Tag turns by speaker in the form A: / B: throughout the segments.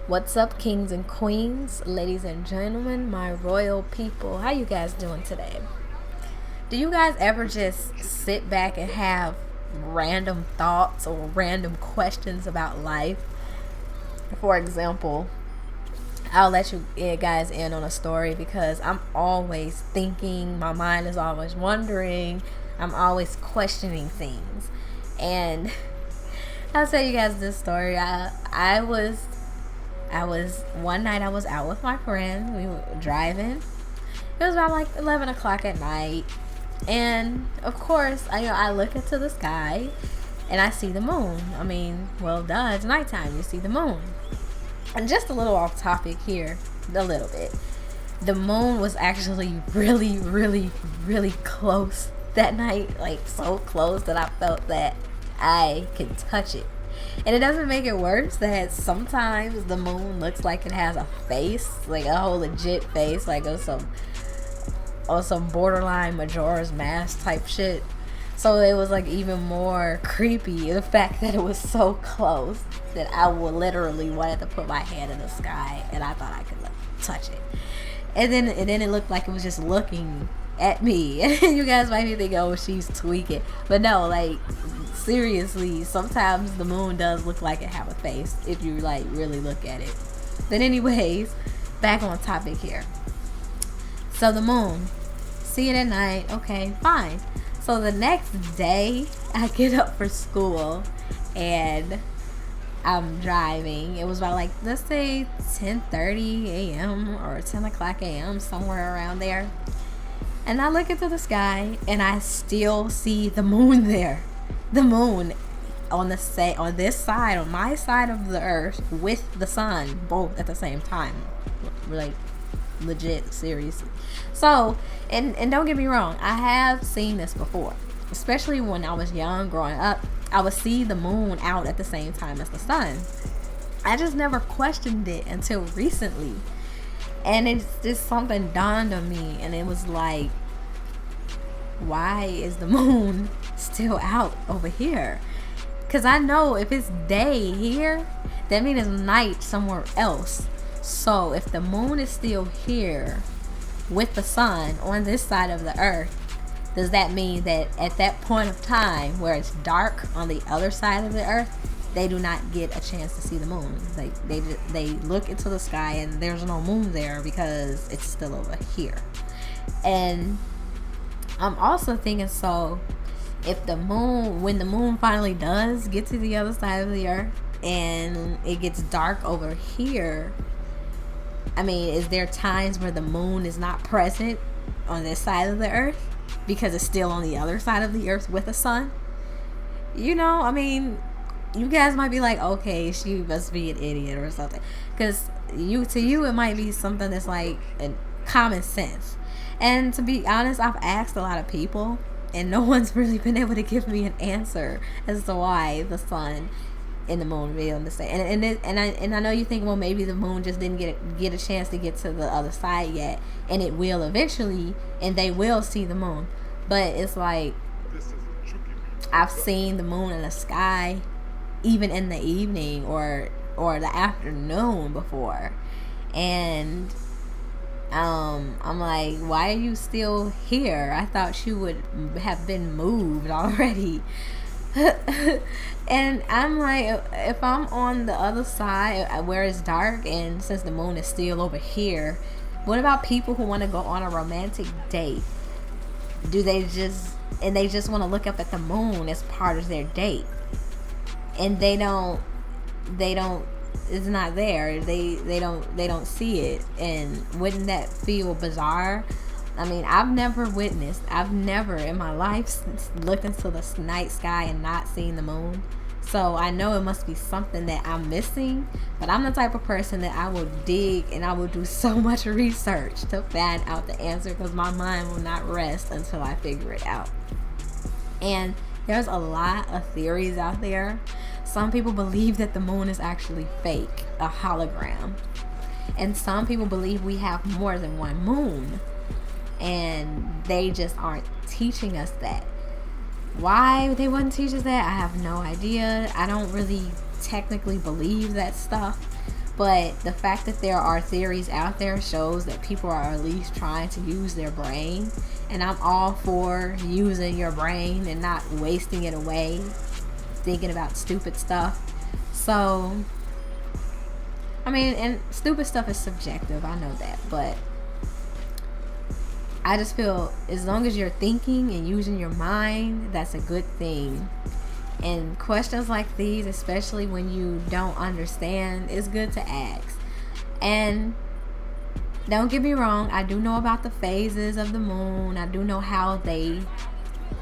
A: What's up, kings and queens, ladies and gentlemen, my royal people? How you guys doing today? Do you guys ever just sit back and have random thoughts or random questions about life? For example, I'll let you guys in on a story because I'm always thinking, my mind is always wondering, I'm always questioning things. And I'll tell you guys this story. I was one night I was out with my friend. We were driving. It was about like 11 o'clock at night, and of course, I look into the sky, and I see the moon. I mean, well, duh, it's nighttime. You see the moon. And just a little off topic here, a little bit. The moon was actually really, really, really close that night. Like so close that I felt that I could touch it. And it doesn't make it worse that sometimes the moon looks like it has a face, like a whole legit face, like some borderline Majora's Mask type shit. So it was like even more creepy, the fact that it was so close that I would literally wanted to put my hand in the sky and I thought I could touch it. And then it looked like it was just looking at me. You guys might be thinking, oh, she's tweaking. But no, like, seriously, sometimes the moon does look like it have a face if you like really look at it. But anyways, back on topic here. So the moon, see it at night, okay, fine. So the next day, I get up for school and I'm driving. It was about like, let's say 10:30 a.m. or 10 o'clock a.m., somewhere around there. And I look into the sky and I still see the moon there. The moon on this side, on my side of the earth, with the sun, both at the same time. Like, legit, seriously. So, and don't get me wrong, I have seen this before. Especially when I was young, growing up, I would see the moon out at the same time as the sun. I just never questioned it until recently. And it's just something dawned on me, and it was like, why is the moon still out over here? Because I know if it's day here, that means it's night somewhere else. So if the moon is still here with the sun on this side of the earth, does that mean that at that point of time where it's dark on the other side of the earth, they do not get a chance to see the moon? Like they look into the sky and there's no moon there because it's still over here. And I'm also thinking, so if when the moon finally does get to the other side of the earth and it gets dark over here, I mean, is there times where the moon is not present on this side of the earth because it's still on the other side of the earth with the sun? I mean, you guys might be like, okay, she must be an idiot or something, because to you it might be something that's like a common sense. And to be honest, I've asked a lot of people and no one's really been able to give me an answer as to why the sun and the moon be on the same. And I know you think, well, maybe the moon just didn't get a chance to get to the other side yet, and it will eventually, and they will see the moon. But it's like, I've seen the moon in the sky even in the evening or the afternoon before, and I'm like, why are you still here? I thought you would have been moved already. And I'm like, if I'm on the other side where it's dark, and since the moon is still over here, what about people who want to go on a romantic date? They just want to look up at the moon as part of their date, and they don't it's not there. They don't see it. And wouldn't that feel bizarre? I mean, I've never in my life looked into the night sky and not seen the moon. So I know it must be something that I'm missing, but I'm the type of person that I will dig and I will do so much research to find out the answer, because my mind will not rest until I figure it out. And there's a lot of theories out there. Some people believe that the moon is actually fake, a hologram. And some people believe we have more than one moon, and they just aren't teaching us that. Why they wouldn't teach us that, I have no idea. I don't really technically believe that stuff, But the fact that there are theories out there shows that people are at least trying to use their brain. And I'm all for using your brain and not wasting it away thinking about stupid stuff. So, I mean, and stupid stuff is subjective, I know that, but I just feel as long as you're thinking and using your mind, that's a good thing. And questions like these, especially when you don't understand, it's good to ask. And don't get me wrong, I do know about the phases of the moon. I do know how they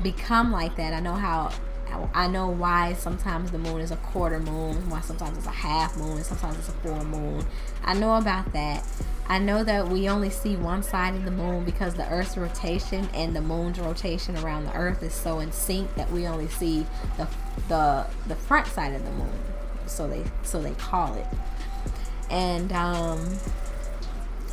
A: become like that. I know why sometimes the moon is a quarter moon, why sometimes it's a half moon, sometimes it's a full moon. I know about that. I know that we only see one side of the moon because the Earth's rotation and the moon's rotation around the Earth is so in sync that we only see the front side of the moon. So they call it. And I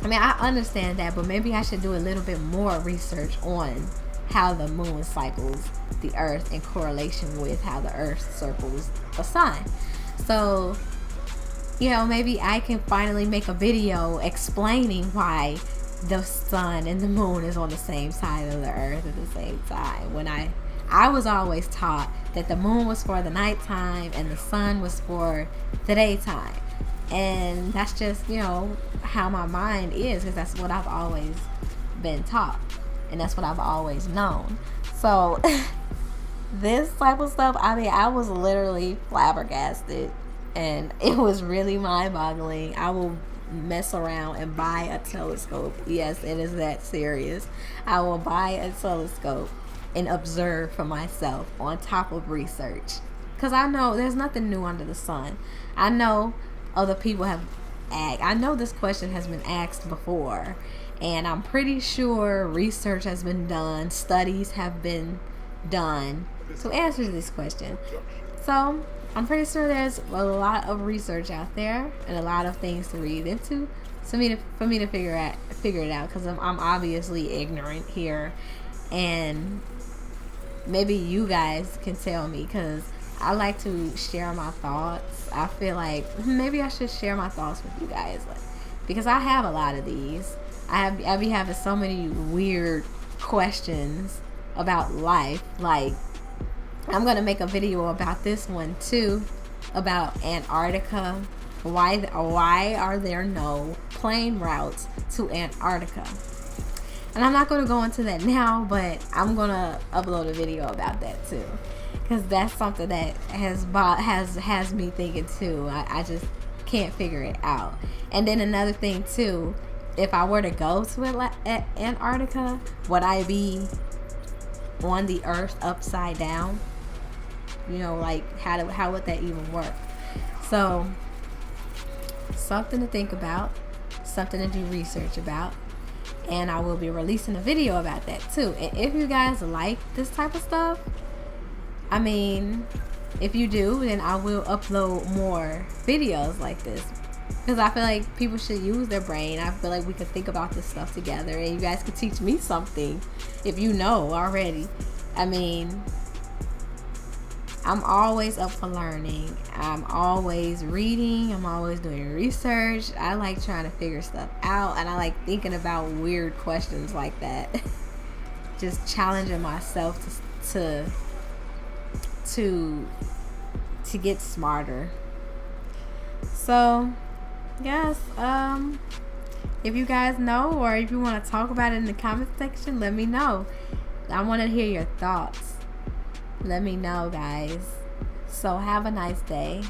A: mean, I understand that, but maybe I should do a little bit more research on how the moon cycles the Earth in correlation with how the Earth circles the sun. So, you know, maybe I can finally make a video explaining why the sun and the moon is on the same side of the Earth at the same time. When I was always taught that the moon was for the nighttime and the sun was for the daytime. And that's just, you know, how my mind is, because that's what I've always been taught. And that's what I've always known. So, this type of stuff, I mean, I was literally flabbergasted. And it was really mind-boggling. I will mess around and buy a telescope. Yes, it is that serious. I will buy a telescope and observe for myself on top of research. Because I know there's nothing new under the sun. I know other people have asked. I know this question has been asked before. And I'm pretty sure research has been done. Studies have been done to answer this question. So, I'm pretty sure there's a lot of research out there and a lot of things to read into for me to figure it out, because I'm obviously ignorant here, and maybe you guys can tell me, because I like to share my thoughts. I feel like maybe I should share my thoughts with you guys, because I have a lot of these. I be having so many weird questions about life. Like, I'm going to make a video about this one too, about Antarctica. Why are there no plane routes to Antarctica? And I'm not going to go into that now, but I'm going to upload a video about that too, because that's something that has me thinking too. I just can't figure it out. And then another thing too, if I were to go to Antarctica, would I be on the Earth upside down? You know, like, how would that even work? So, something to think about, something to do research about, and I will be releasing a video about that too. And if you guys like this type of stuff, I mean, if you do, then I will upload more videos like this, because I feel like people should use their brain. I feel like we could think about this stuff together, and you guys could teach me something if you know already. I mean, I'm always up for learning. I'm always reading. I'm always doing research. I like trying to figure stuff out, and I like thinking about weird questions like that. Just challenging myself to get smarter. So, yes, if you guys know, or if you want to talk about it in the comment section, let me know. I want to hear your thoughts. Let me know, guys. So have a nice day.